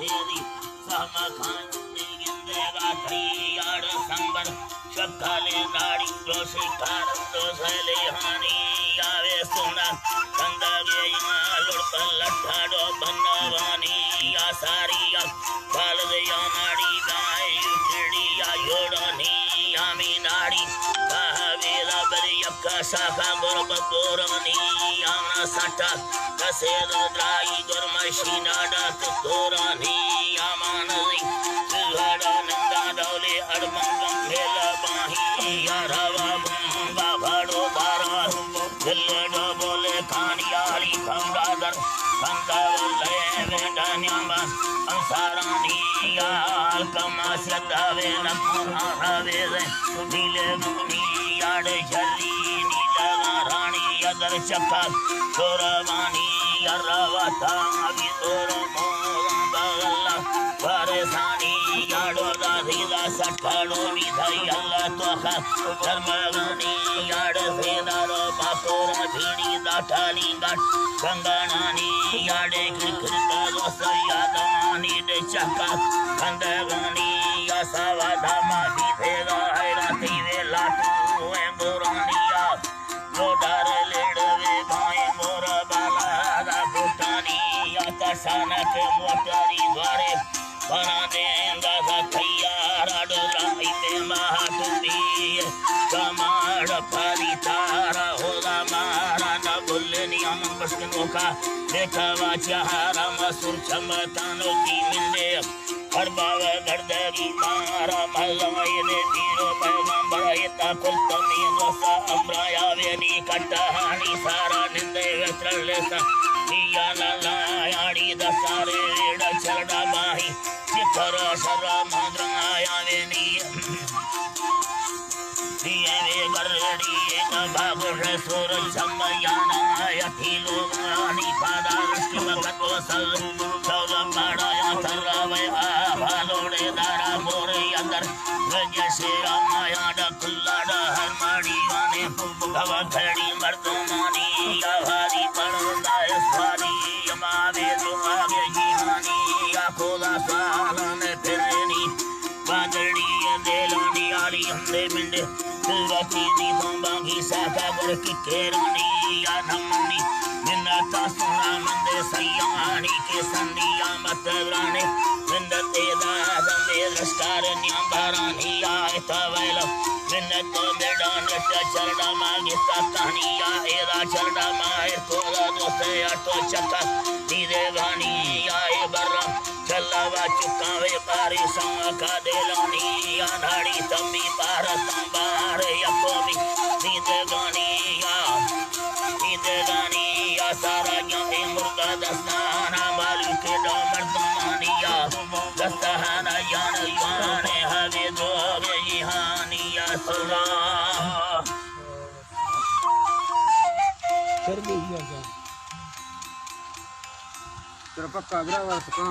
सेरी समखांडी गिंदेगा याड संबर शक्काले नाड़ी दोषी कार दोषले हानी आवे सोना कंदगे लुड़प लठाडो बनवानी या सारिया कालदया नाड़ी गाय चिड़िया योड़नी यामी नाड़ी कहवेला बरियक्का शाखा गुरब गोरमनी यामना सटा कसेद द्राई गुरमशी नाडा तुरानी यामानजी सुहड़ा नंदा डोले अड़मंगम मेला बाही यारावा बंगा भाड़ो दारा दिल्लडो बोले खानियाली खंडादर खंडावले वेंडान्यामा अंसारानी याल कमास्यदावे नपुरावे नीले मुनी याड झली नीला रानी यदर चक्का गोरवानी यरवता विदुर मोरंबला परेशानी याडो दाधीला सठाडो विधयल्ला तोखा धर्मवानी याड सेदारो बाकोर भीड़ी दाठाली गाट गंगानानी याडे किरकिरता दोसयादानी दे चक्का खंडगानी यासावाधामा विधेगा हैराती वे लाटू एम्बुरानिया गोडार लेडवे भाई मोर बाला भूटानी यातसानक मोटरी द्वारे बना देंगा खैयार डोलाई पे महाटुबी कमाड़ पारी तारा होगा मारा न बुल्लनी अमन बस्कनों का देखा वाचारा मसूर चमतानों की मिले हर बाव गर्दगी मारा मल्लवाई ने तीरों पैगंबर इता कुलतमी दोसा अम्राया वेनी कट्टाहानी सारा निंदे वेत्रलेसा निया लायाड़ी दसारे वेड़ चलड़ा माही चित्तर शरा माद्रंगाया वेनी वे गरड़ी एक बाबुर सुर चमयाना यथी लोगानी पादा रष्टि भगतो सल सब पाड़ाया थर्रावे भालोड़े दारा मोरे अंदर वज्ञ से रामाया डकुल्लाडा हरमाड़ी वाने भव खड़ी मर्दमानी या भारी पड़दाय स्वारी यमावे दुआगे जीहानी या खोला सालन फिरनी बादड़ी देलानी आली हमदे मिंडे दिलवती दी बंबांगी साका गुर की केरानी या नमनी मिन्नता सोना मंदे सयानी के संदिया मतराने मिन्नते दादमे लश्कार न्यांबारानी आए तवैला मिन्नत बेडान चरड़ा मांगे कहानी आएरा चरड़ा माए तोला दोसे तो चक्का नीदे गानी आए बर्रा चलावा चुकावे पारी संग का देलानी अनाड़ी तम्मी पार तंबार यकोमी नीदे गानी या सारा ये मुर्गा दस्ताना मालू के डमर दमानिया दस्ताना यान याने हवे दो यहानिया सुरा कर दी तेरा पक्का ब्रावर का